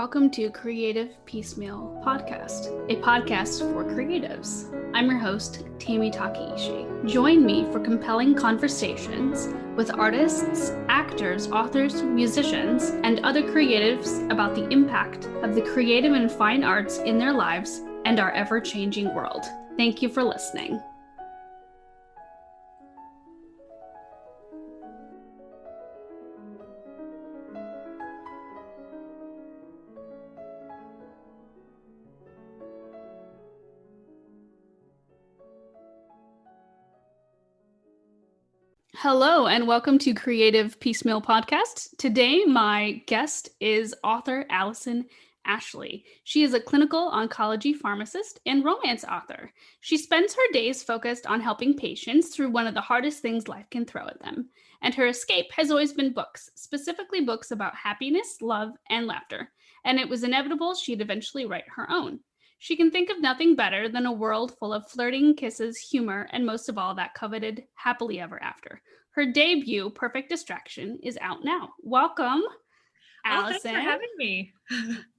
Welcome to Creative Piecemeal Podcast, a podcast for creatives. I'm your host, Tammy Takeishi. Join me for compelling conversations with artists, actors, authors, musicians, and other creatives about the impact of the creative and fine arts in their lives and our ever-changing world. Thank you for listening. Hello, and welcome to Creative Piecemeal Podcast. Today, my guest is author Allison Ashley. She is a clinical oncology pharmacist and romance author. She spends her days focused on helping patients through one of the hardest things life can throw at them. And her escape has always been books, specifically books about happiness, love, and laughter. And it was inevitable she'd eventually write her own. She can think of nothing better than a world full of flirting, kisses, humor, and most of all, that coveted happily ever after. Her debut, Perfect Distraction, is out now. Welcome, Allison. Thanks for having me.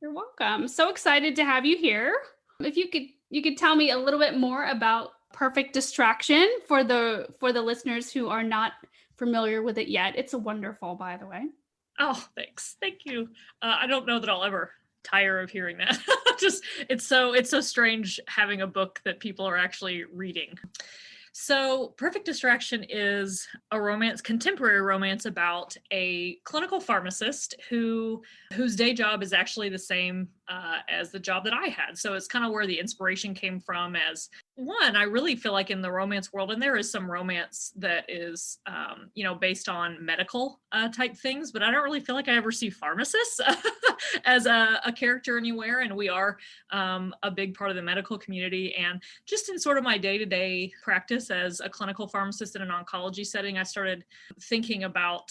You're welcome. So excited to have you here. If you could tell me a little bit more about Perfect Distraction for the listeners who are not familiar with it yet. It's wonderful, by the way. Oh, thanks. Thank you. I don't know that I'll ever tire of hearing that. It's so strange having a book that people are actually reading. So Perfect Distraction is a contemporary romance about a clinical pharmacist whose day job is actually the same as the job that I had. So it's kind of where the inspiration came from. As one, I really feel like in the romance world, and there is some romance that is, based on medical type things, but I don't really feel like I ever see pharmacists as a character anywhere. And we are a big part of the medical community. And just in sort of my day-to-day practice as a clinical pharmacist in an oncology setting, I started thinking about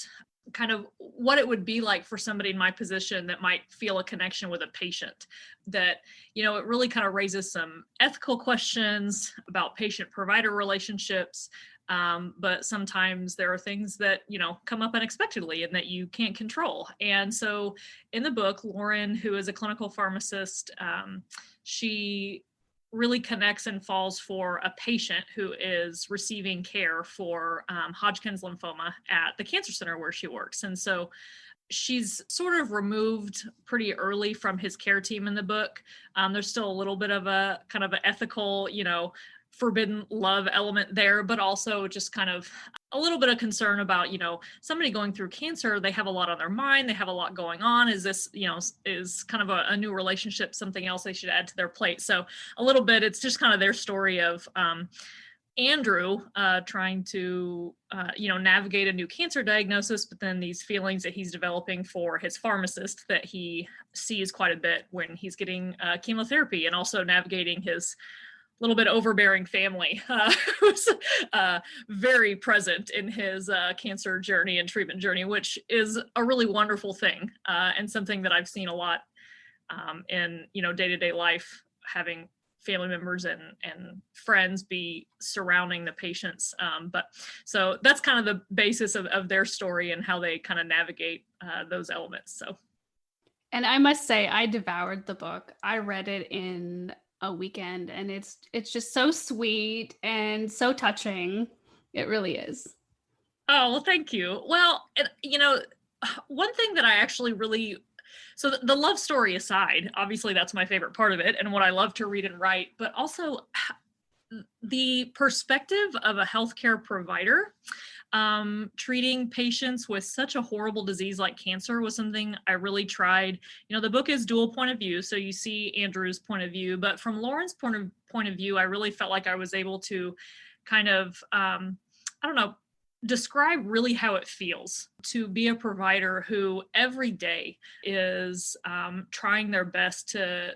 kind of what it would be like for somebody in my position that might feel a connection with a patient. That, it really kind of raises some ethical questions about patient-provider relationships. But sometimes there are things that, come up unexpectedly and that you can't control. And so in the book, Lauren, who is a clinical pharmacist, she really connects and falls for a patient who is receiving care for Hodgkin's lymphoma at the cancer center where she works. And so she's sort of removed pretty early from his care team in the book. There's still a little bit of a kind of an ethical, forbidden love element there, but also just kind of a little bit of concern about, somebody going through cancer, they have a lot on their mind, they have a lot going on. Is this, is kind of a new relationship, something else they should add to their plate? So a little bit, it's just kind of their story of Andrew trying to, navigate a new cancer diagnosis, but then these feelings that he's developing for his pharmacist that he sees quite a bit when he's getting chemotherapy, and also navigating his little bit overbearing family who's very present in his cancer journey and treatment journey, which is a really wonderful thing and something that I've seen a lot in day-to-day life, having family members and friends be surrounding the patients. But so that's kind of the basis of their story and how they kind of navigate those elements. So, and I must say, I devoured the book. I read it in a weekend, and it's just so sweet and so touching. It really is. Oh, well, thank you. Well, one thing that I actually really, so the love story aside, obviously that's my favorite part of it and what I love to read and write, but also the perspective of a healthcare provider treating patients with such a horrible disease like cancer was something I really tried. The book is dual point of view, so you see Andrew's point of view, but from Lauren's point of view, I really felt like I was able to kind of, describe really how it feels to be a provider who every day is trying their best to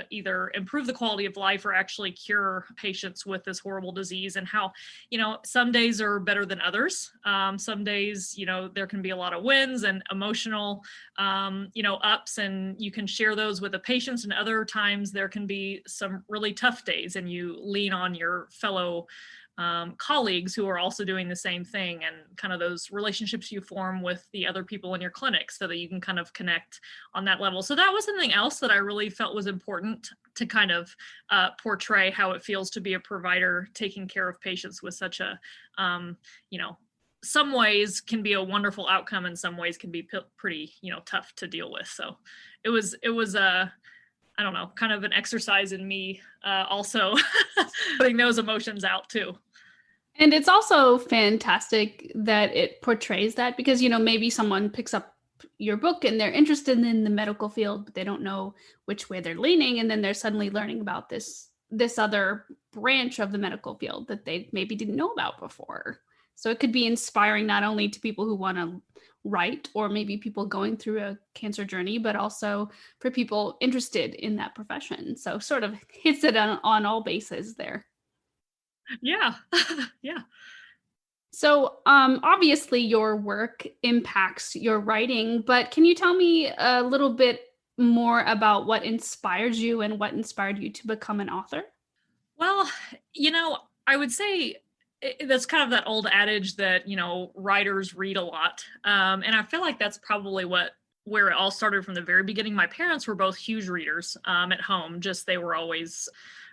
either improve the quality of life or actually cure patients with this horrible disease, and how, some days are better than others. Some days, there can be a lot of wins and emotional, ups, and you can share those with the patients, and other times there can be some really tough days and you lean on your fellow colleagues who are also doing the same thing, and kind of those relationships you form form with the other people in your clinic so that you can kind of connect on that level. So that was something else that I really felt was important to kind of portray how it feels to be a provider taking care of patients with such a, some ways can be a wonderful outcome and some ways can be pretty, tough to deal with. So it was I don't know, kind of an exercise in me also putting those emotions out too. And it's also fantastic that it portrays that because, maybe someone picks up your book and they're interested in the medical field, but they don't know which way they're leaning. And then they're suddenly learning about this other branch of the medical field that they maybe didn't know about before. So it could be inspiring not only to people who want to write or maybe people going through a cancer journey, but also for people interested in that profession. So sort of hits it on all bases there. Yeah. Yeah. So obviously your work impacts your writing, but can you tell me a little bit more about what inspired you and what inspired you to become an author? Well, I would say that's kind of that old adage that, writers read a lot. And I feel like that's probably where it all started from the very beginning. My parents were both huge readers at home, just they were always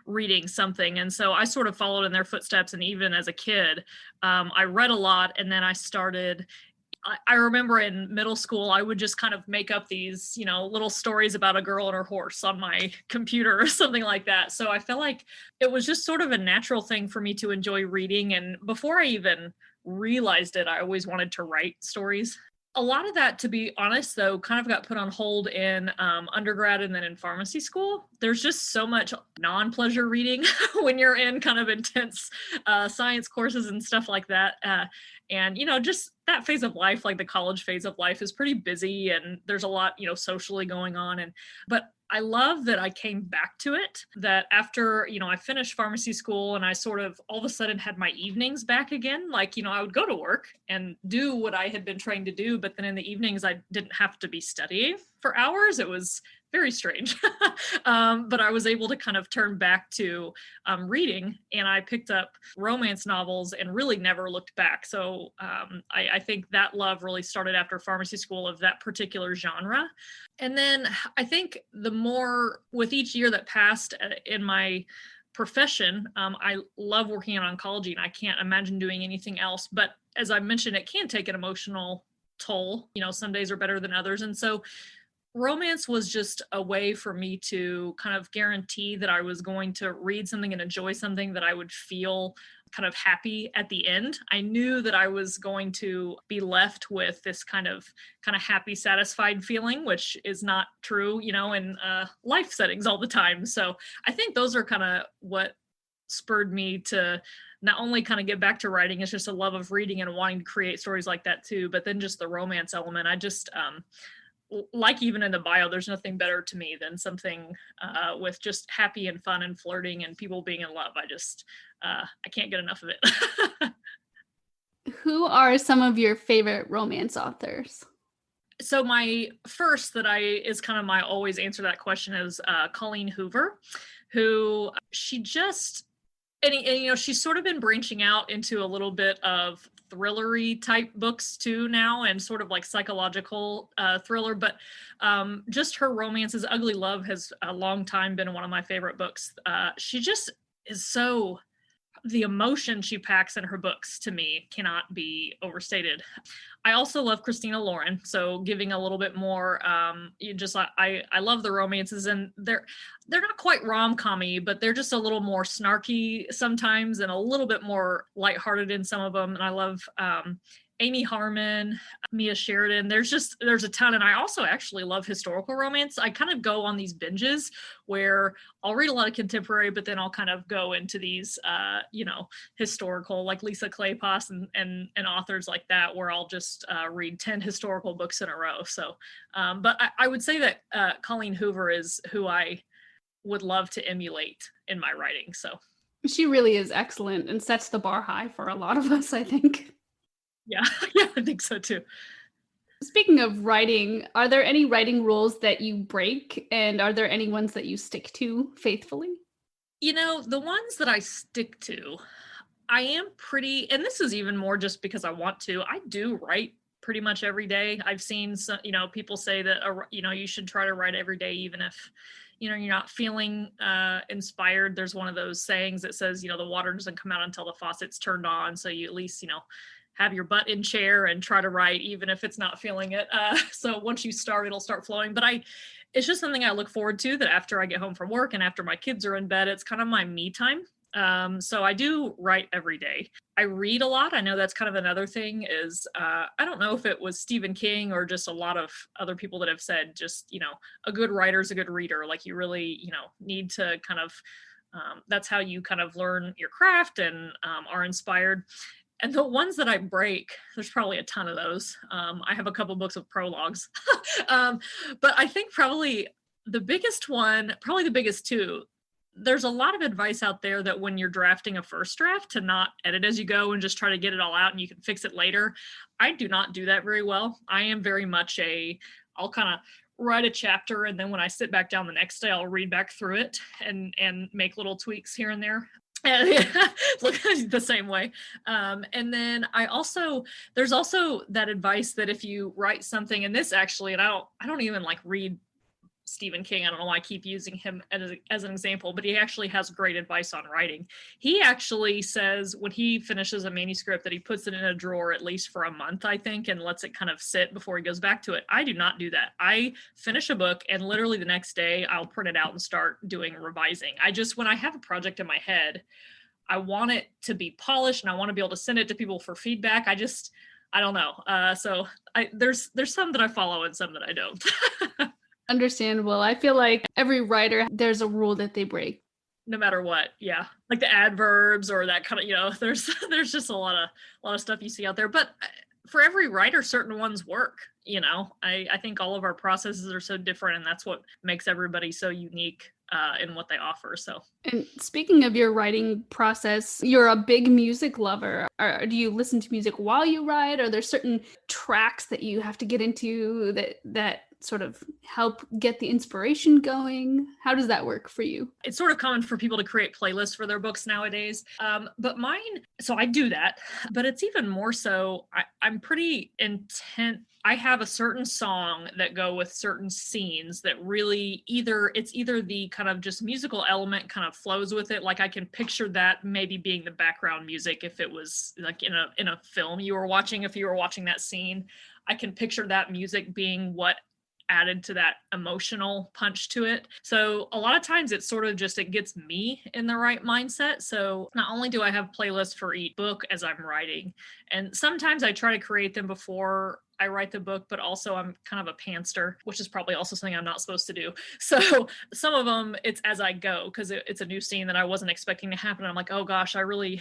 reading something. And so I sort of followed in their footsteps. And even as a kid, I read a lot. And then I remember in middle school, I would just kind of make up these, little stories about a girl and her horse on my computer or something like that. So I felt like it was just sort of a natural thing for me to enjoy reading. And before I even realized it, I always wanted to write stories. A lot of that, to be honest, though, kind of got put on hold in undergrad and then in pharmacy school. There's just so much non-pleasure reading when you're in kind of intense science courses and stuff like that. And, just that phase of life, like the college phase of life, is pretty busy and there's a lot, socially going on. But I love that I came back to it, that after, I finished pharmacy school and I sort of all of a sudden had my evenings back again. Like, I would go to work and do what I had been trained to do, but then in the evenings, I didn't have to be studying for hours. It was very strange. But I was able to kind of turn back to reading, and I picked up romance novels and really never looked back. So I think that love really started after pharmacy school of that particular genre. And then I think the more with each year that passed in my profession, I love working in oncology and I can't imagine doing anything else. But as I mentioned, it can take an emotional toll. Some days are better than others. And so romance was just a way for me to kind of guarantee that I was going to read something and enjoy something that I would feel kind of happy at the end. I knew that I was going to be left with this kind of happy, satisfied feeling, which is not true, in life settings all the time. So I think those are kind of what spurred me to not only kind of get back to writing, it's just a love of reading and wanting to create stories like that too, but then just the romance element. I just, like even in the bio, there's nothing better to me than something with just happy and fun and flirting and people being in love. I can't get enough of it. Who are some of your favorite romance authors? So my first is kind of my always answer that question is Colleen Hoover, who she's sort of been branching out into a little bit of thrillery type books too now, and sort of like psychological thriller, but just her romances. Ugly Love has a long time been one of my favorite books. She just is the emotion she packs in her books to me cannot be overstated. I also love Christina Lauren, so giving a little bit more I love the romances, and they're not quite rom-com-y, but they're just a little more snarky sometimes and a little bit more lighthearted in some of them. And I love Amy Harmon, Mia Sheridan. There's a ton. And I also actually love historical romance. I kind of go on these binges where I'll read a lot of contemporary, but then I'll kind of go into these, historical, like Lisa Kleypas and authors like that, where I'll just read 10 historical books in a row. So, but I would say that Colleen Hoover is who I would love to emulate in my writing. So she really is excellent and sets the bar high for a lot of us, I think. Yeah, I think so too. Speaking of writing, are there any writing rules that you break, and are there any ones that you stick to faithfully? The ones that I stick to, I am pretty, and this is even more just because I want to, I do write pretty much every day. I've seen some, people say that, you should try to write every day, even if, you're not feeling inspired. There's one of those sayings that says, the water doesn't come out until the faucet's turned on. So you at least, have your butt in chair and try to write, even if it's not feeling it. So once you start, it'll start flowing. But it's just something I look forward to, that after I get home from work and after my kids are in bed, it's kind of my me time. So I do write every day. I read a lot. I know that's kind of another thing is, I don't know if it was Stephen King or just a lot of other people that have said, just, a good writer is a good reader. Like you really, need to kind of, that's how you kind of learn your craft and are inspired. And the ones that I break, there's probably a ton of those. I have a couple books with prologues, but I think probably the biggest one, probably the biggest two, there's a lot of advice out there that when you're drafting a first draft to not edit as you go and just try to get it all out and you can fix it later. I do not do that very well. I am very much I'll kind of write a chapter and then when I sit back down the next day, I'll read back through it and make little tweaks here and there. Look the same way. And then there's also that advice that if you write something, and this actually, and I don't even like read Stephen King. I don't know why I keep using him as an example, but he actually has great advice on writing. He actually says when he finishes a manuscript that he puts it in a drawer at least for a month, I think, and lets it kind of sit before he goes back to it. I do not do that. I finish a book and literally the next day I'll print it out and start doing revising. when I have a project in my head, I want it to be polished and I want to be able to send it to people for feedback. I don't know. So there's some that I follow and some that I don't. Understandable. I feel like every writer, there's a rule that they break. No matter what. Yeah. Like the adverbs or that kind of, there's just a lot of stuff you see out there, but for every writer, certain ones work, I think all of our processes are so different and that's what makes everybody so unique in what they offer. So, and speaking of your writing process, you're a big music lover. Do you listen to music while you write? Are there certain tracks that you have to get into that sort of help get the inspiration going? How does that work for you? It's sort of common for people to create playlists for their books nowadays. But mine, so I do that, but it's even more so, I'm pretty intent. I have a certain song that go with certain scenes that really it's either the kind of just musical element kind of flows with it. Like I can picture that maybe being the background music if it was like in a film you were watching, if you were watching that scene, I can picture that music being what added to that emotional punch to it. So a lot of times it's sort of just, it gets me in the right mindset. So not only do I have playlists for each book as I'm writing, and sometimes I try to create them before I write the book, but also I'm kind of a pantser, which is probably also something I'm not supposed to do. So some of them it's as I go because it's a new scene that I wasn't expecting to happen. I'm like, oh gosh, I really,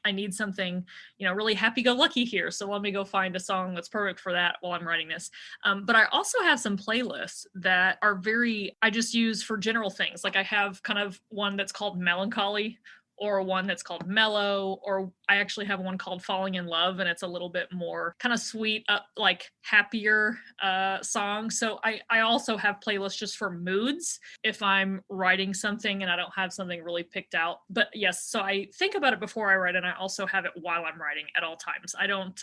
I need something, really happy-go-lucky here. So let me go find a song that's perfect for that while I'm writing this. But I also have some playlists that are I just use for general things. Like I have kind of one that's called Melancholy, or one that's called Mellow, or I actually have one called Falling in Love, and it's a little bit more kind of sweet, like happier song. So I also have playlists just for moods if I'm writing something and I don't have something really picked out. But yes, so I think about it before I write, and I also have it while I'm writing at all times. I don't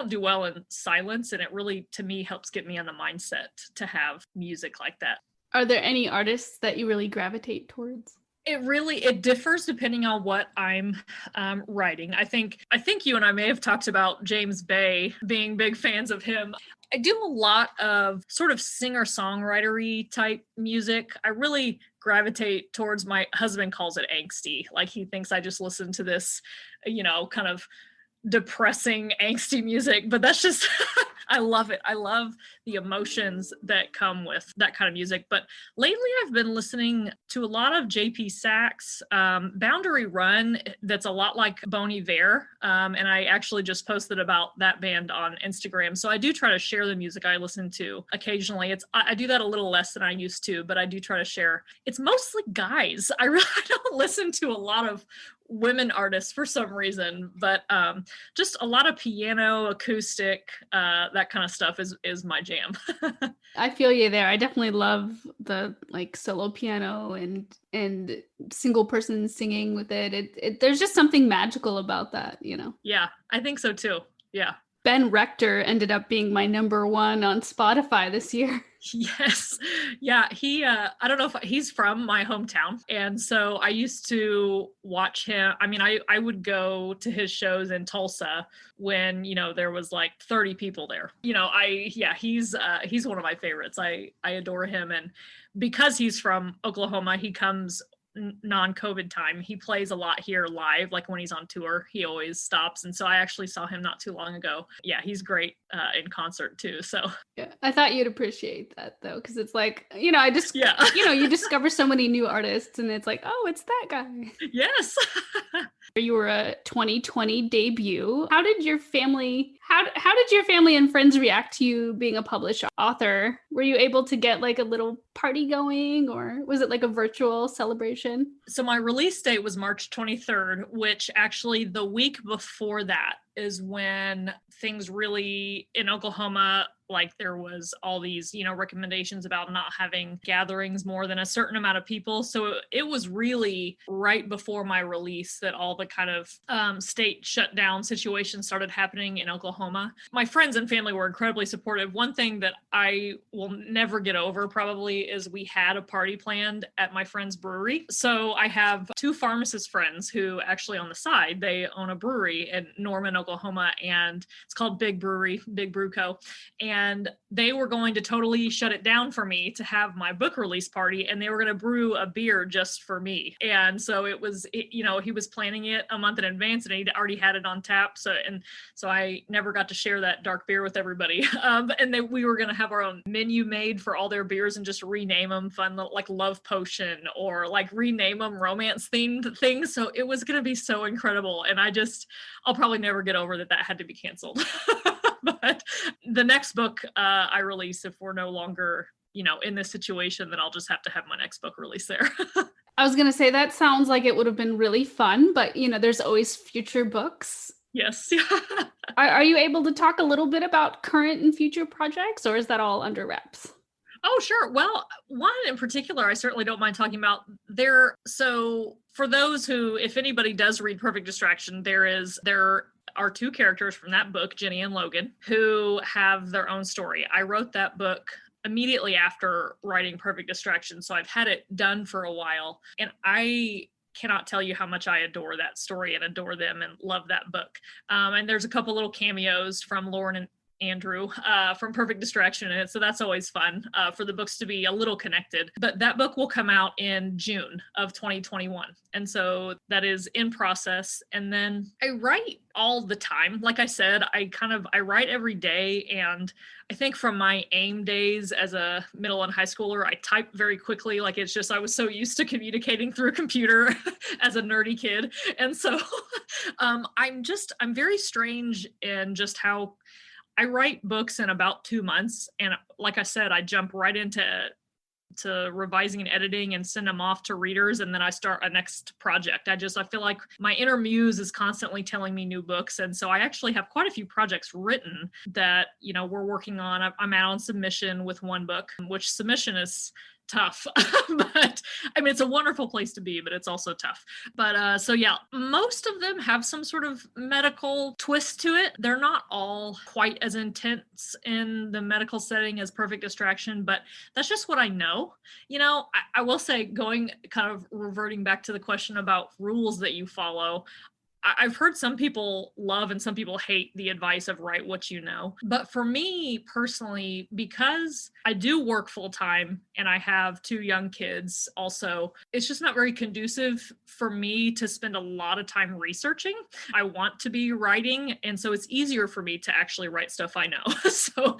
do well in silence, and it really, to me, helps get me on the mindset to have music like that. Are there any artists that you really gravitate towards? It differs depending on what I'm writing. I think you and I may have talked about James Bay, being big fans of him. I do a lot of sort of singer-songwritery type music. I really gravitate towards, my husband calls it angsty. Like he thinks I just listen to this, kind of depressing, angsty music, but that's just, I love it. I love the emotions that come with that kind of music. But lately I've been listening to a lot of JP Sachs, Boundary Run, that's a lot like Bon Iver. And I actually just posted about that band on Instagram. So I do try to share the music I listen to occasionally. I do that a little less than I used to, but I do try to share. It's mostly guys. I really don't listen to a lot of women artists for some reason, but just a lot of piano, acoustic, that kind of stuff is my jam. I feel you there. I definitely love the like solo piano and single person singing with it. There's just something magical about that, Yeah, I think so too. Yeah. Ben Rector ended up being my number one on Spotify this year. Yes. Yeah. I don't know if he's from my hometown. And so I used to watch him. I mean, I would go to his shows in Tulsa when, there was like 30 people there. He's one of my favorites. I adore him. And because he's from Oklahoma, he comes non-COVID time. He plays a lot here live, like when he's on tour, he always stops. And so I actually saw him not too long ago. Yeah, he's great in concert too. So yeah, I thought you'd appreciate that though, because it's like, I just, yeah. You discover so many new artists and it's like, oh, it's that guy. Yes. You were a 2020 debut. How did your family and friends react to you being a published author? Were you able to get like a little party going, or was it like a virtual celebration? So my release date was March 23rd, which actually the week before that is when things really in Oklahoma, like there was all these, recommendations about not having gatherings more than a certain amount of people. So it was really right before my release that all the kind of state shutdown situations started happening in Oklahoma. My friends and family were incredibly supportive. One thing that I will never get over probably is we had a party planned at my friend's brewery. So I have two pharmacist friends who actually on the side, they own a brewery in Norman, Oklahoma, and it's called Big Brew Co. And they were going to totally shut it down for me to have my book release party, and they were going to brew a beer just for me. And so he was planning it a month in advance, and he'd already had it on tap. So I never got to share that dark beer with everybody. We were going to have our own menu made for all their beers and just rename them fun, like Love Potion, or like rename them romance themed things. So it was going to be so incredible. And I'll probably never get over that had to be canceled. But the next book I release, if we're no longer, in this situation, then I'll just have to have my next book release there. I was going to say that sounds like it would have been really fun, but there's always future books. Yes. Are you able to talk a little bit about current and future projects, or is that all under wraps? Oh, sure. Well, one in particular, I certainly don't mind talking about there. So for those who, if anybody does read Perfect Distraction, there are two characters from that book, Jenny and Logan, who have their own story. I wrote that book immediately after writing Perfect Distraction, so I've had it done for a while, and I cannot tell you how much I adore that story and adore them and love that book. And there's a couple little cameos from Lauren and Andrew from Perfect Distraction in it. So that's always fun for the books to be a little connected. But that book will come out in June of 2021. And so that is in process. And then I write all the time. Like I said, I write every day. And I think from my AIM days as a middle and high schooler, I type very quickly. Like it's just, I was so used to communicating through a computer as a nerdy kid. And so I'm very strange in just how I write books in about 2 months. And like I said, I jump right into revising and editing and send them off to readers. And then I start a next project. I feel like my inner muse is constantly telling me new books. And so I actually have quite a few projects written that, we're working on. I'm out on submission with one book, which submission is tough. But I mean, it's a wonderful place to be, but it's also tough. But so yeah, most of them have some sort of medical twist to it. They're not all quite as intense in the medical setting as Perfect Distraction, but that's just what I know. I will say, going kind of reverting back to the question about rules that you follow, I've heard some people love and some people hate the advice of write what you know. But for me personally, because I do work full time and I have 2 young kids also, it's just not very conducive for me to spend a lot of time researching. I want to be writing, and so it's easier for me to actually write stuff I know. So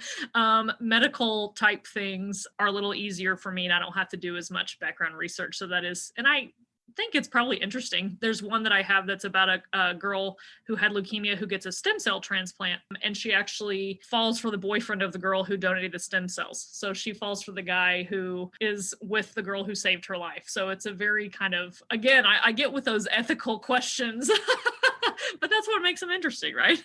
medical type things are a little easier for me, and I don't have to do as much background research. So that is, and I think it's probably interesting. There's one that I have that's about a girl who had leukemia who gets a stem cell transplant, and she actually falls for the boyfriend of the girl who donated the stem cells. So she falls for the guy who is with the girl who saved her life. So it's a very kind of, again, I get with those ethical questions, but that's what makes them interesting, right?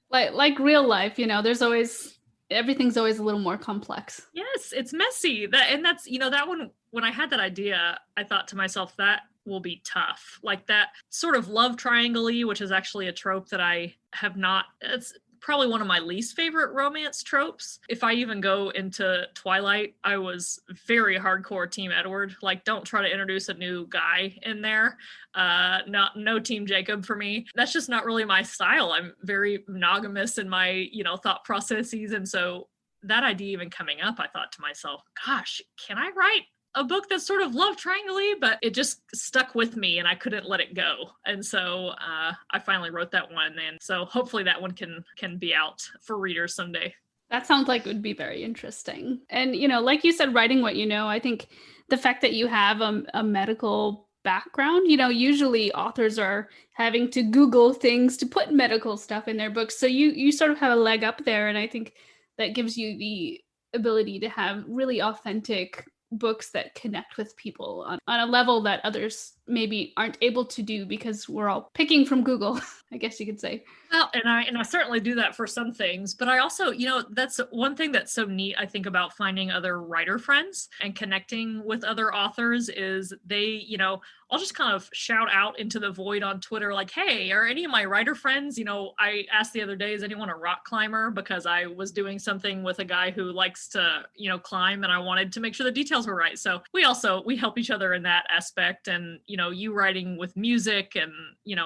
like real life, there's always, everything's always a little more complex. Yes, it's messy. That's that one, when I had that idea, I thought to myself, that will be tough. Like that sort of love triangle-y, which is actually a trope that I have not, it's probably one of my least favorite romance tropes. If I even go into Twilight, I was very hardcore Team Edward. Like, don't try to introduce a new guy in there. No Team Jacob for me. That's just not really my style. I'm very monogamous in my, thought processes. And so that idea even coming up, I thought to myself, gosh, can I write a book that's sort of love triangle-y? But it just stuck with me and I couldn't let it go. And so I finally wrote that one. And so hopefully that one can be out for readers someday. That sounds like it would be very interesting. And, like you said, writing what you know, I think the fact that you have a medical background, usually authors are having to Google things to put medical stuff in their books. So you sort of have a leg up there. And I think that gives you the ability to have really authentic books that connect with people on a level that others maybe aren't able to do because we're all picking from Google, I guess you could say. Well, and I certainly do that for some things, but I also, that's one thing that's so neat, I think, about finding other writer friends and connecting with other authors is they, I'll just kind of shout out into the void on Twitter, like, hey, are any of my writer friends, I asked the other day, is anyone a rock climber? Because I was doing something with a guy who likes to, climb, and I wanted to make sure the details were right. So we help each other in that aspect. And, you writing with music and,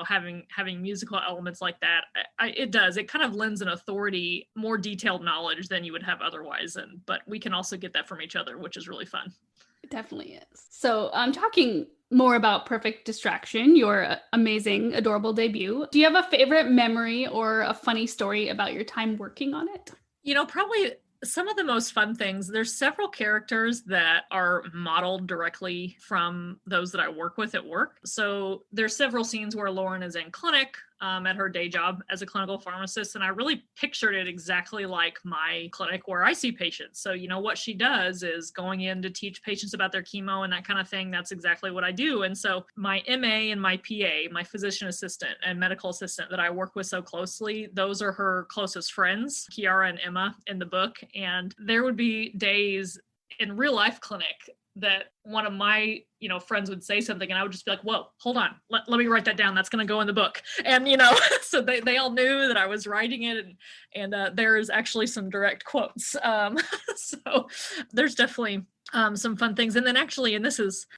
having musical elements like that, it kind of lends an authority, more detailed knowledge than you would have otherwise. But we can also get that from each other, which is really fun. It definitely is. So I'm talking more about Perfect Distraction, your amazing, adorable debut. Do you have a favorite memory or a funny story about your time working on it? Probably some of the most fun things, there's several characters that are modeled directly from those that I work with at work. So there's several scenes where Lauren is in clinic at her day job as a clinical pharmacist. And I really pictured it exactly like my clinic where I see patients. So, what she does is going in to teach patients about their chemo and that kind of thing. That's exactly what I do. And so my MA and my PA, my physician assistant and medical assistant that I work with so closely, those are her closest friends, Kiara and Emma in the book. And there would be days in real life clinic that one of my, friends would say something and I would just be like, whoa, hold on. Let me write that down. That's going to go in the book. And, so they all knew that I was writing it. And there is actually some direct quotes. So there's definitely some fun things. And then actually, and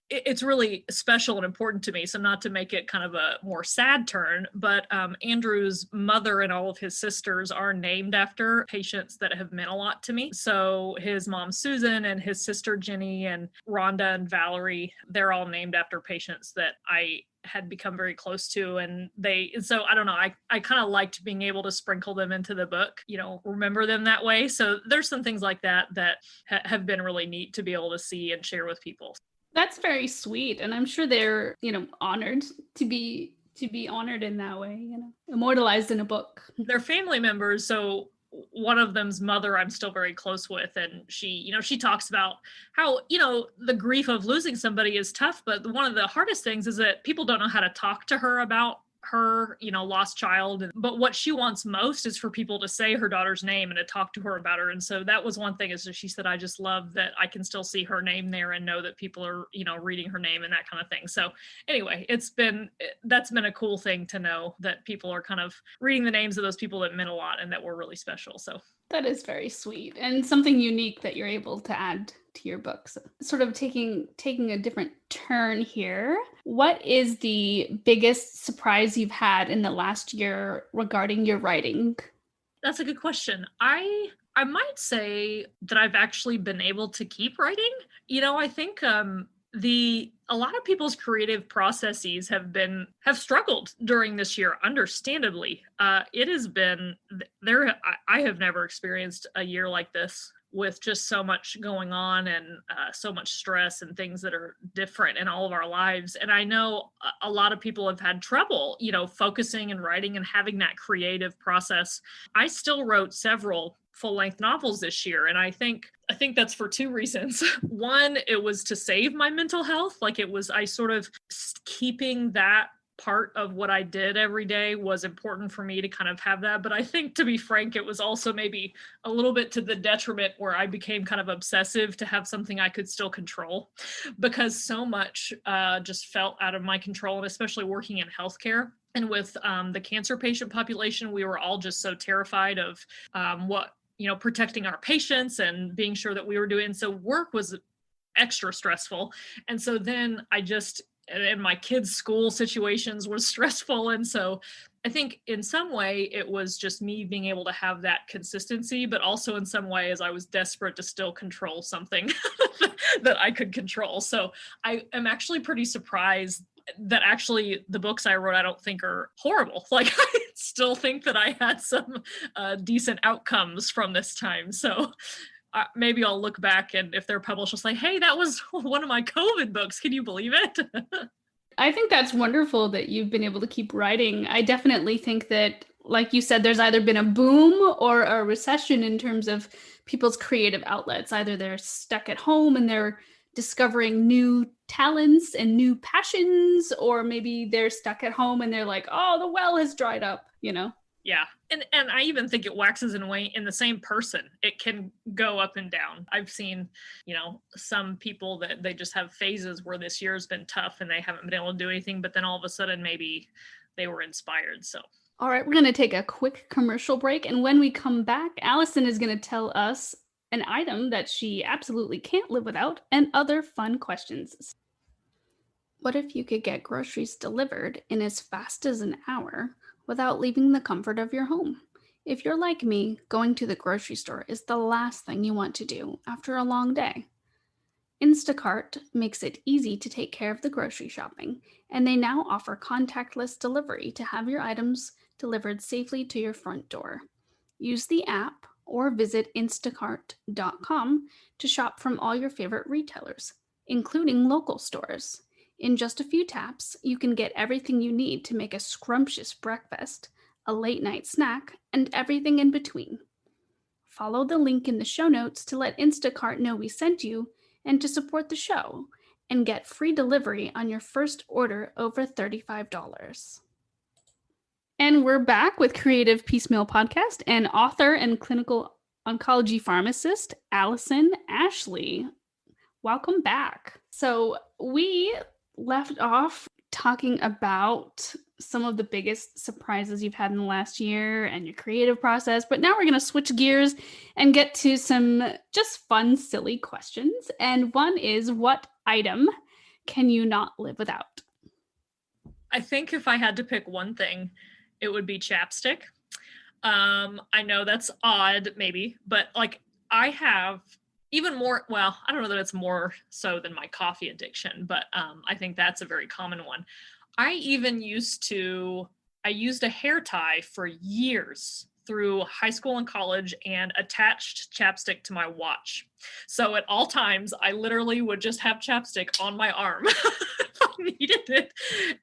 it's really special and important to me. So not to make it kind of a more sad turn, but Andrew's mother and all of his sisters are named after patients that have meant a lot to me. So his mom, Susan, and his sister, Jenny, and Rhonda and Valerie, they're all named after patients that I had become very close to. And so I don't know, I kind of liked being able to sprinkle them into the book, remember them that way. So there's some things like that have been really neat to be able to see and share with people. That's very sweet. And I'm sure they're, honored to be honored in that way, immortalized in a book. They're family members. So one of them's mother I'm still very close with, and she talks about how the grief of losing somebody is tough, but one of the hardest things is that people don't know how to talk to her about her lost child, but what she wants most is for people to say her daughter's name and to talk to her about her. And so that was one thing, is that she said, I just love that I can still see her name there and know that people are reading her name and that kind of thing. So anyway, that's been a cool thing to know, that people are kind of reading the names of those people that meant a lot and that were really special. So that is very sweet and something unique that you're able to add to your books. Sort of taking a different turn here. What is the biggest surprise you've had in the last year regarding your writing? That's a good question. I might say that I've actually been able to keep writing. I think a lot of people's creative processes have struggled during this year, understandably. It has been there. I have never experienced a year like this, with just so much going on and so much stress and things that are different in all of our lives. And I know a lot of people have had trouble, focusing and writing and having that creative process. I still wrote several full-length novels this year. And I think that's for two reasons. One, it was to save my mental health. Like I sort of keeping that part of what I did every day was important for me to kind of have that. But I think, to be frank, it was also maybe a little bit to the detriment where I became kind of obsessive to have something I could still control, because so much just felt out of my control, and especially working in healthcare. And with the cancer patient population, we were all just so terrified of protecting our patients and being sure that we were doing. So work was extra stressful. And so then and my kids' school situations were stressful. And so I think in some way it was just me being able to have that consistency, but also in some ways I was desperate to still control something that I could control. So I am actually pretty surprised that actually the books I wrote, I don't think are horrible. Like I still think that I had some decent outcomes from this time. So maybe I'll look back and if they're published, I'll say, hey, that was one of my COVID books. Can you believe it? I think that's wonderful that you've been able to keep writing. I definitely think that, like you said, there's either been a boom or a recession in terms of people's creative outlets. Either they're stuck at home and they're discovering new talents and new passions, or maybe they're stuck at home and they're like, oh, the well has dried up, you know? Yeah. And I even think it waxes and wanes in the same person. It can go up and down. I've seen, some people that they just have phases where this year's been tough and they haven't been able to do anything, but then all of a sudden maybe they were inspired. So. All right, we're going to take a quick commercial break. And when we come back, Allison is going to tell us an item that she absolutely can't live without and other fun questions. What if you could get groceries delivered in as fast as an hour without leaving the comfort of your home? If you're like me, going to the grocery store is the last thing you want to do after a long day. Instacart makes it easy to take care of the grocery shopping, and they now offer contactless delivery to have your items delivered safely to your front door. Use the app or visit instacart.com to shop from all your favorite retailers, including local stores. In just a few taps, you can get everything you need to make a scrumptious breakfast, a late night snack, and everything in between. Follow the link in the show notes to let Instacart know we sent you and to support the show, and get free delivery on your first order over $35. And we're back with Creative Piecemeal Podcast and author and clinical oncology pharmacist, Allison Ashley. Welcome back. So we left off talking about some of the biggest surprises you've had in the last year and your creative process, but now we're going to switch gears and get to some just fun, silly questions. And one is, what item can you not live without? I think if I had to pick one thing, it would be chapstick. I know that's odd, maybe, but like I have even more, well, I don't know that it's more so than my coffee addiction, but I think that's a very common one. I used a hair tie for years through high school and college and attached chapstick to my watch. So at all times, I literally would just have chapstick on my arm if I needed it.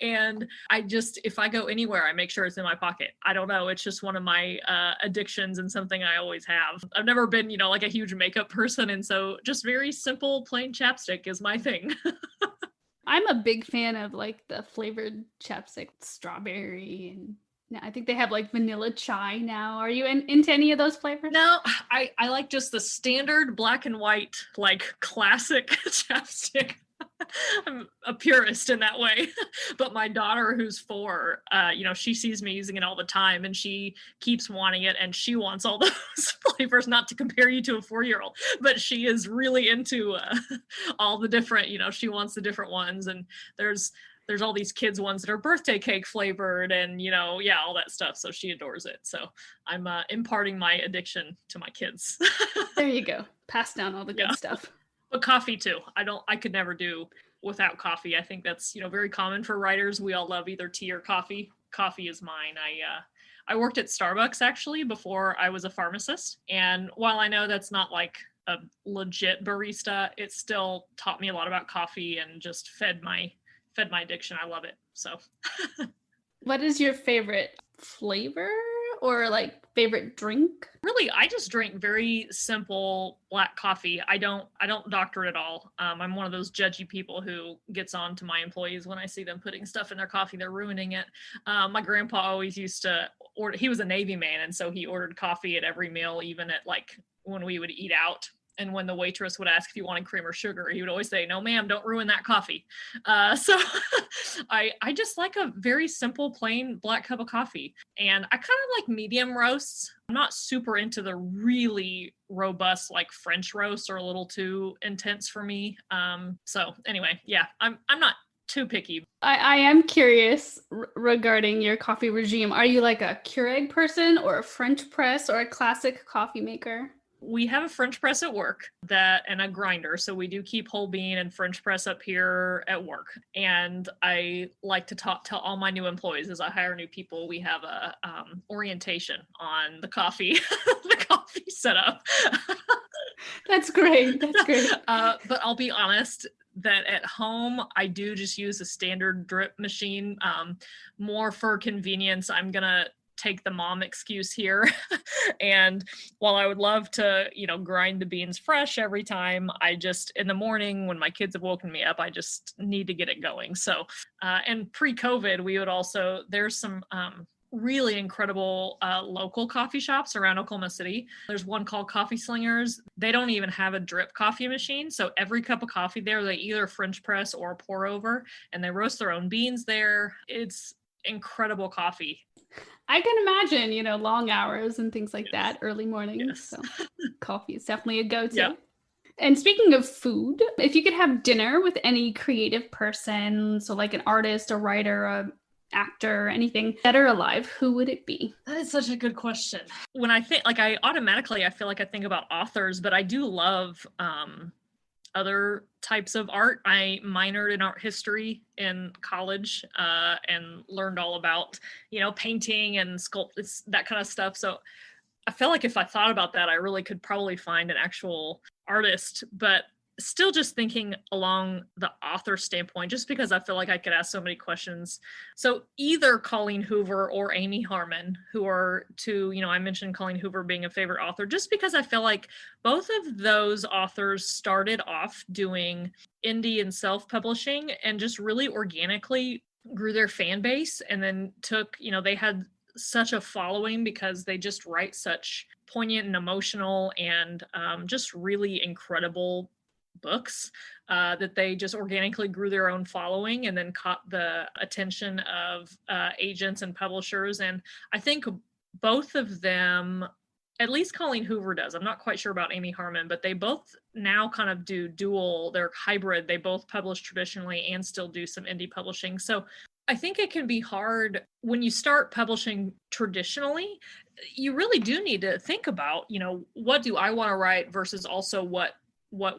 And if I go anywhere, I make sure it's in my pocket. I don't know. It's just one of my addictions and something I always have. I've never been, like a huge makeup person. And so just very simple, plain chapstick is my thing. I'm a big fan of like the flavored chapstick, strawberry, and I think they have like vanilla chai now. Are you into any of those flavors? No, I like just the standard black and white, like classic chapstick. I'm a purist in that way. But my daughter, who's 4, she sees me using it all the time and she keeps wanting it, and she wants all those flavors, not to compare you to a 4-year-old, but she is really into all the different, she wants the different ones. And there's all these kids ones that are birthday cake flavored and, all that stuff. So she adores it. So I'm imparting my addiction to my kids. There you go. Pass down all the good stuff. But coffee too. I could never do without coffee. I think that's, very common for writers. We all love either tea or coffee. Coffee is mine. I worked at Starbucks actually before I was a pharmacist. And while I know that's not like a legit barista, it still taught me a lot about coffee and just fed my addiction. I love it. So what is your favorite flavor or like favorite drink? Really, I just drink very simple black coffee. I don't doctor it at all. I'm one of those judgy people who gets on to my employees when I see them putting stuff in their coffee. They're ruining it. My grandpa always used to order. He was a Navy man, and so he ordered coffee at every meal, even at like when we would eat out. And when the waitress would ask if you wanted cream or sugar, he would always say, "No, ma'am, don't ruin that coffee." So I just like a very simple, plain black cup of coffee. And I kind of like medium roasts. I'm not super into the really robust, like French roasts are a little too intense for me. So anyway, yeah, I'm not too picky. I am curious regarding your coffee regime. Are you like a Keurig person or a French press or a classic coffee maker? We have a French press at work and a grinder. So we do keep whole bean and French press up here at work. And I like to tell all my new employees as I hire new people, we have a orientation on the coffee, the coffee setup. That's great. That's great. But I'll be honest that at home, I do just use a standard drip machine. More for convenience, I'm going to take the mom excuse here. And while I would love to, grind the beans fresh every time, I just, in the morning when my kids have woken me up, I just need to get it going. So, and pre-COVID, we would also, there's some really incredible local coffee shops around Oklahoma City. There's one called Coffee Slingers. They don't even have a drip coffee machine. So every cup of coffee there, they either French press or pour over, and they roast their own beans there. It's incredible coffee. I can imagine, long hours and things like that, early mornings. Yes. So coffee is definitely a go-to. Yeah. And speaking of food, if you could have dinner with any creative person, so like an artist, a writer, a actor, anything, dead or alive, who would it be? That is such a good question. When I think, I feel like I think about authors, but I do love other types of art. I minored in art history in college and learned all about, painting and sculpt, that kind of stuff. So I feel like if I thought about that, I really could probably find an actual artist, but still just thinking along the author standpoint, just because I feel like I could ask so many questions. So either Colleen Hoover or Amy Harmon, who are two, I mentioned Colleen Hoover being a favorite author, just because I feel like both of those authors started off doing indie and self-publishing and just really organically grew their fan base, and then took, they had such a following because they just write such poignant and emotional and just really incredible books that they just organically grew their own following and then caught the attention of agents and publishers. And I think both of them, at least Colleen Hoover does, I'm not quite sure about Amy Harmon, but they both now kind of do they're hybrid. They both publish traditionally and still do some indie publishing. So I think it can be hard when you start publishing traditionally. You really do need to think about, what do I want to write versus also what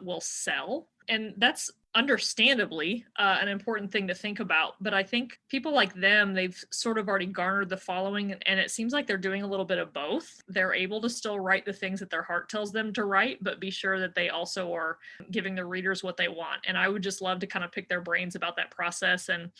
will sell. And that's understandably an important thing to think about. But I think people like them, they've sort of already garnered the following, and it seems like they're doing a little bit of both. They're able to still write the things that their heart tells them to write, but be sure that they also are giving the readers what they want. And I would just love to kind of pick their brains about that process and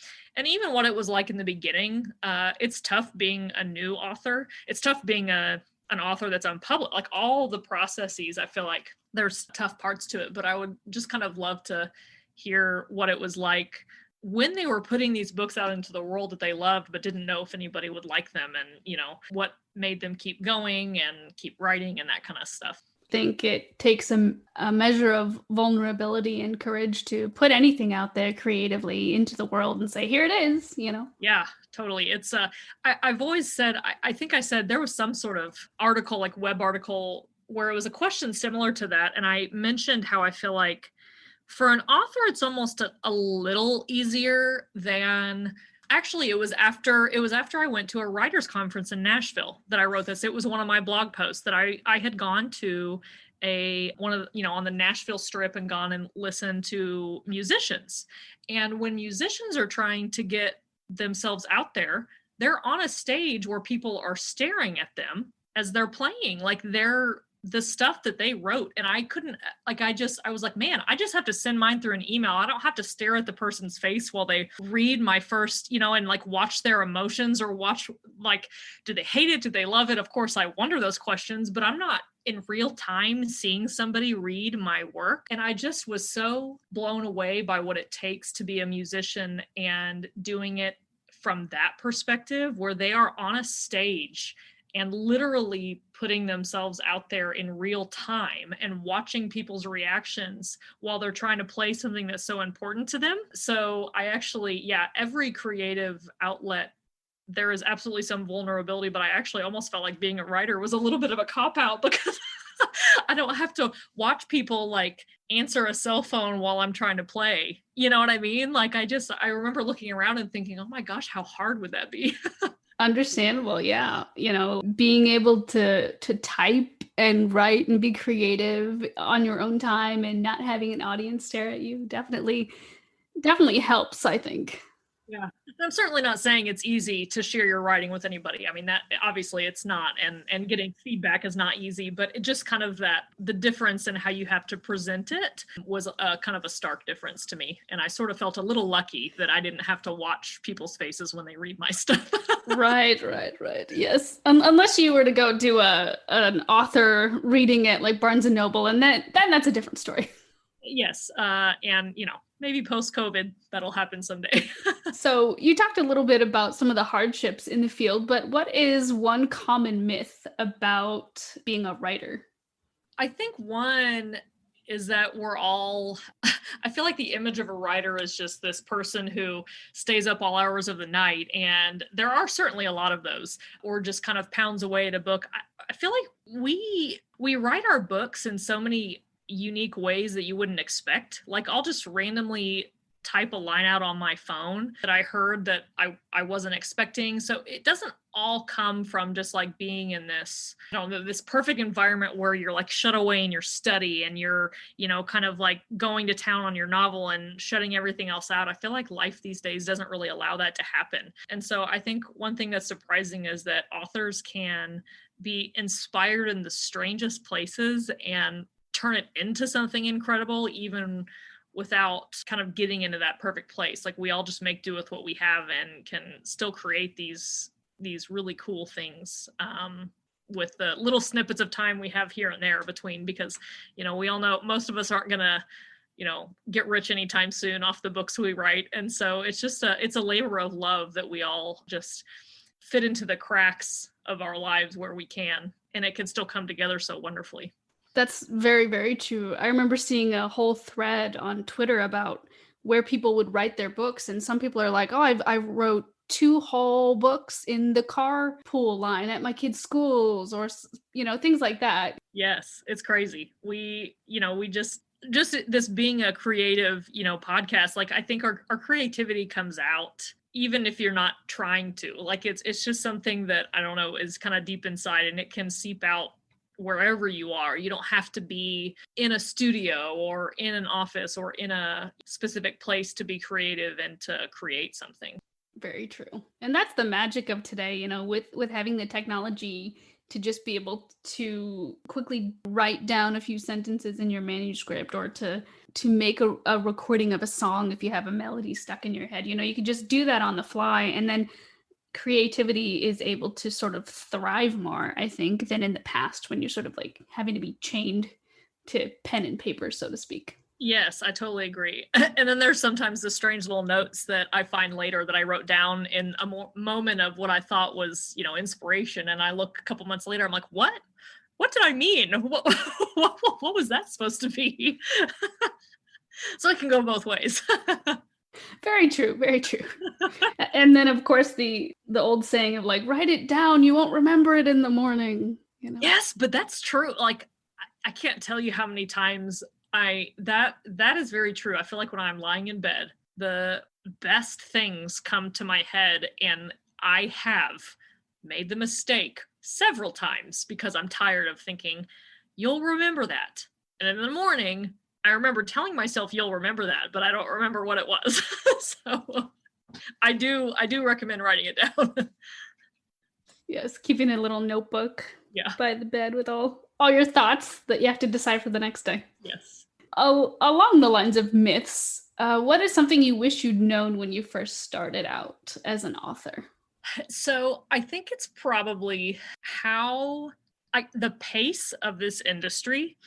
even what it was like in the beginning. It's tough being a new author. It's tough being an author that's unpublished. Like all the processes, I feel like there's tough parts to it, but I would just kind of love to hear what it was like when they were putting these books out into the world that they loved, but didn't know if anybody would like them, and, what made them keep going and keep writing and that kind of stuff. I think it takes a measure of vulnerability and courage to put anything out there creatively into the world and say, here it is, Yeah, totally. It's I've always said, I think I said there was some sort of article, like web article, where it was a question similar to that. And I mentioned how I feel like for an author, it's almost a little easier than, actually, it was after I went to a writers conference in Nashville that I wrote this. It was one of my blog posts that I had gone to on the Nashville Strip and gone and listened to musicians. And when musicians are trying to get themselves out there, they're on a stage where people are staring at them as they're playing, like they're the stuff that they wrote. And I couldn't, I was like, man, I just have to send mine through an email. I don't have to stare at the person's face while they read my first, and watch their emotions, or watch, do they hate it? Do they love it? Of course, I wonder those questions, but I'm not in real time seeing somebody read my work. And I just was so blown away by what it takes to be a musician and doing it from that perspective, where they are on a stage and literally putting themselves out there in real time and watching people's reactions while they're trying to play something that's so important to them. So I actually, yeah, every creative outlet, there is absolutely some vulnerability, but I actually almost felt like being a writer was a little bit of a cop-out because I don't have to watch people like answer a cell phone while I'm trying to play. You know what I mean? Like I remember looking around and thinking, oh my gosh, how hard would that be? Understandable, yeah. Being able to type and write and be creative on your own time and not having an audience stare at you definitely helps, I think. Yeah. I'm certainly not saying it's easy to share your writing with anybody. I mean, that obviously it's not, and getting feedback is not easy, but it just kind of the difference in how you have to present it was a kind of a stark difference to me. And I sort of felt a little lucky that I didn't have to watch people's faces when they read my stuff. Right. Yes. Unless you were to go do an author reading it like Barnes and Noble, and then that's a different story. Yes. And maybe post-COVID, that'll happen someday. So you talked a little bit about some of the hardships in the field, but what is one common myth about being a writer? I think one is that I feel like the image of a writer is just this person who stays up all hours of the night. And there are certainly a lot of those, or just kind of pounds away at a book. I feel like we write our books in so many unique ways that you wouldn't expect. Like I'll just randomly type a line out on my phone that I heard that I wasn't expecting. So it doesn't all come from just like being in this, this perfect environment where you're like shut away in your study and you're, kind of like going to town on your novel and shutting everything else out. I feel like life these days doesn't really allow that to happen. And so I think one thing that's surprising is that authors can be inspired in the strangest places and turn it into something incredible, even without kind of getting into that perfect place. Like we all just make do with what we have and can still create these really cool things with the little snippets of time we have here and there between, because, we all know most of us aren't gonna, get rich anytime soon off the books we write. And so it's just it's a labor of love that we all just fit into the cracks of our lives where we can, and it can still come together so wonderfully. That's very, very true. I remember seeing a whole thread on Twitter about where people would write their books. And some people are like, oh, I wrote 2 whole books in the carpool line at my kids' schools, or, things like that. Yes, it's crazy. We just this being a creative, podcast, like I think our creativity comes out even if you're not trying to. Like it's just something that, I don't know, is kind of deep inside, and it can seep out wherever you are. You don't have to be in a studio or in an office or in a specific place to be creative and to create something. Very true. And that's the magic of today, with having the technology to just be able to quickly write down a few sentences in your manuscript, or to make a recording of a song if you have a melody stuck in your head. You can just do that on the fly, and then creativity is able to sort of thrive more, I think, than in the past when you're sort of like having to be chained to pen and paper, so to speak. Yes, I totally agree. And then there's sometimes the strange little notes that I find later that I wrote down in a moment of what I thought was, inspiration. And I look a couple months later, I'm like, what did I mean? What was that supposed to be? So it can go both ways. Very true. Very true. And then, of course, the old saying of like, write it down, you won't remember it in the morning. Yes, but that's true. Like, I can't tell you how many times that is very true. I feel like when I'm lying in bed, the best things come to my head, and I have made the mistake several times because I'm tired of thinking, you'll remember that. And in the morning, I remember telling myself you'll remember that, but I don't remember what it was. So I do recommend writing it down. Yes, keeping a little notebook Yeah. by the bed with all your thoughts that you have to decide for the next day. Yes. Oh, along the lines of myths, what is something you wish you'd known when you first started out as an author? So I think it's probably how the pace of this industry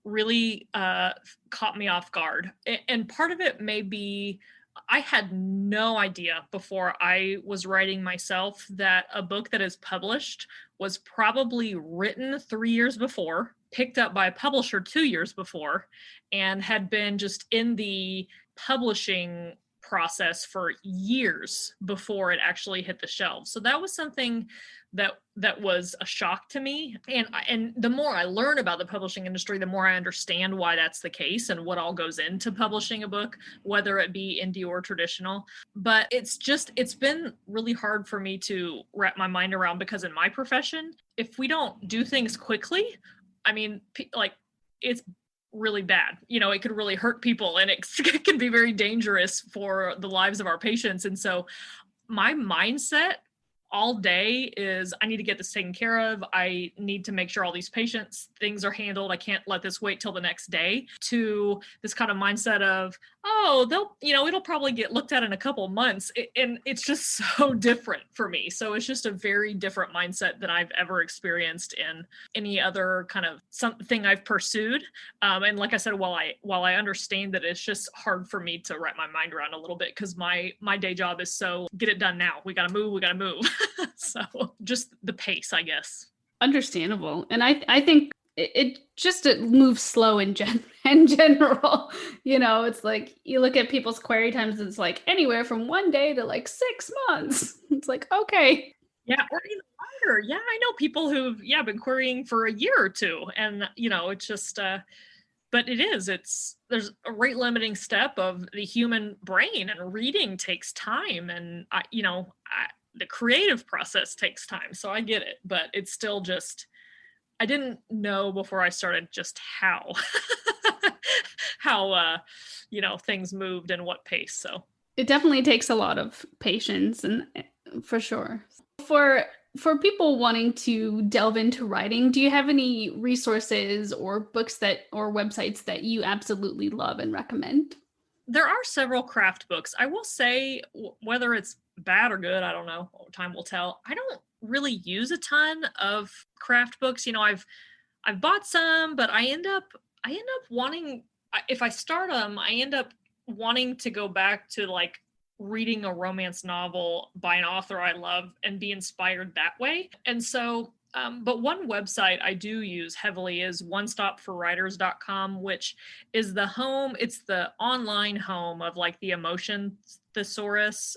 really caught me off guard. And part of it may be I had no idea before I was writing myself that a book that is published was probably written 3 years before, picked up by a publisher 2 years before, and had been just in the publishing process for years before it actually hit the shelves. So that was something that was a shock to me. And the more I learn about the publishing industry, the more I understand why that's the case and what all goes into publishing a book, whether it be indie or traditional. But it's been really hard for me to wrap my mind around, because in my profession, if we don't do things quickly, I mean, like, it's really bad. It could really hurt people, and it can be very dangerous for the lives of our patients. And so my mindset all day is, I need to get this taken care of. I need to make sure all these patients' things are handled. I can't let this wait till the next day, to this kind of mindset of, oh, it'll probably get looked at in a couple of months. And it's just so different for me. So it's just a very different mindset than I've ever experienced in any other kind of something I've pursued. And like I said, while I understand that it's just hard for me to wrap my mind around a little bit, because my day job is so get it done now. We got to move. So just the pace, I guess. Understandable. And I think it moves slow in general. It's like you look at people's query times, it's like anywhere from 1 day to like 6 months. It's like, okay. Yeah, or even longer. Yeah, I know people who've been querying for a year or two. And it's just but there's a rate limiting step of the human brain, and reading takes time, and the creative process takes time. So I get it, but it's still just, I didn't know before I started just how things moved and what pace. So it definitely takes a lot of patience, and for sure. For people wanting to delve into writing, do you have any resources or books or websites that you absolutely love and recommend? There are several craft books. I will say, whether it's bad or good, I don't know. Time will tell. I don't really use a ton of craft books. I've bought some, but I end up wanting, if I start them, I end up wanting to go back to like reading a romance novel by an author I love and be inspired that way. And so but one website I do use heavily is onestopforwriters.com, which is it's the online home of like the emotion thesaurus,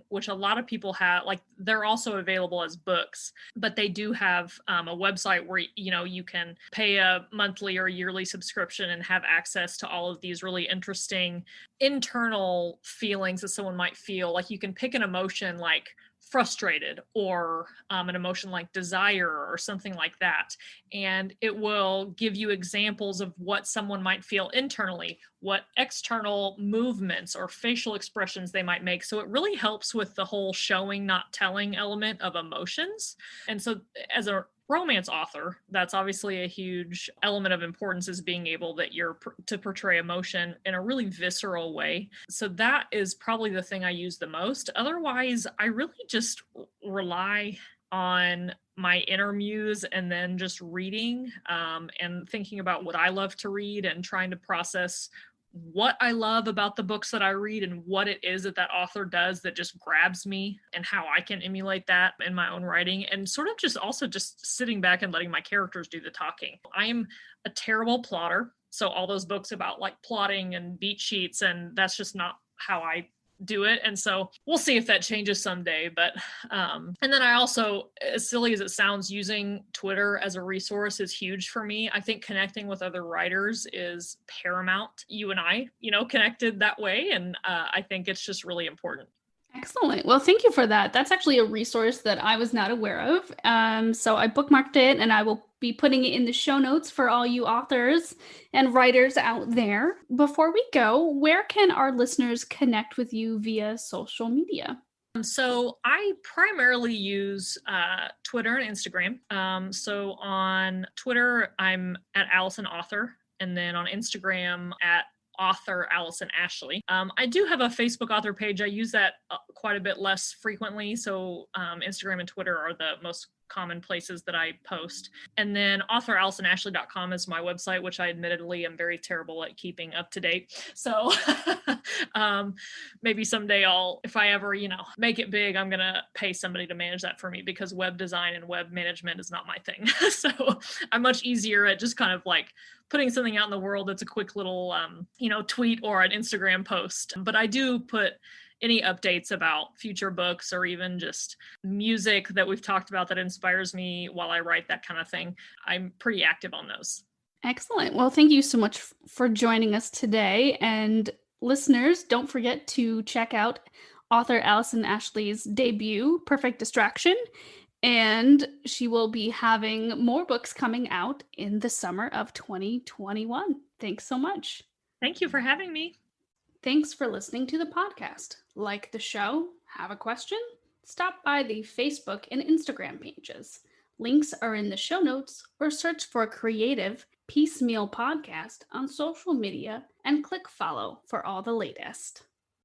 which a lot of people have. Like, they're also available as books, but they do have a website where you can pay a monthly or yearly subscription and have access to all of these really interesting internal feelings that someone might feel. Like, you can pick an emotion like frustrated, or an emotion like desire, or something like that. And it will give you examples of what someone might feel internally, what external movements or facial expressions they might make. So it really helps with the whole showing, not telling element of emotions. And so as a romance author, that's obviously a huge element of importance, is being able to portray emotion in a really visceral way. So that is probably the thing I use the most. Otherwise, I really just rely on my inner muse, and then just reading and thinking about what I love to read, and trying to process what I love about the books that I read, and what it is that author does that just grabs me, and how I can emulate that in my own writing, and sort of just also just sitting back and letting my characters do the talking. I am a terrible plotter. So all those books about like plotting and beat sheets, and that's just not how I do it. And so we'll see if that changes someday. But and then I also, as silly as it sounds, using Twitter as a resource is huge for me. I think connecting with other writers is paramount. You and I, connected that way, and I think it's just really important. Excellent. Well, thank you for that. That's actually a resource that I was not aware of. So I bookmarked it, and I will be putting it in the show notes for all you authors and writers out there. Before we go, where can our listeners connect with you via social media? So I primarily use Twitter and Instagram. So on Twitter, I'm at Allison Author, and then on Instagram at author Allison Ashley. I do have a Facebook author page. I use that quite a bit less frequently. So Instagram and Twitter are the most common places that I post. And then authorallisonashley.com is my website, which I admittedly am very terrible at keeping up to date. So maybe someday if I ever, make it big, I'm going to pay somebody to manage that for me, because web design and web management is not my thing. So I'm much easier at just kind of like putting something out in the world that's a quick little, tweet or an Instagram post. But I do put any updates about future books or even just music that we've talked about that inspires me while I write, that kind of thing. I'm pretty active on those. Excellent. Well, thank you so much for joining us today. And listeners, don't forget to check out author Allison Ashley's debut, Perfect Distraction. And she will be having more books coming out in the summer of 2021. Thanks so much. Thank you for having me. Thanks for listening to the podcast. Like the show? Have a question? Stop by the Facebook and Instagram pages. Links are in the show notes, or search for Creative Piecemeal Podcast on social media and click follow for all the latest.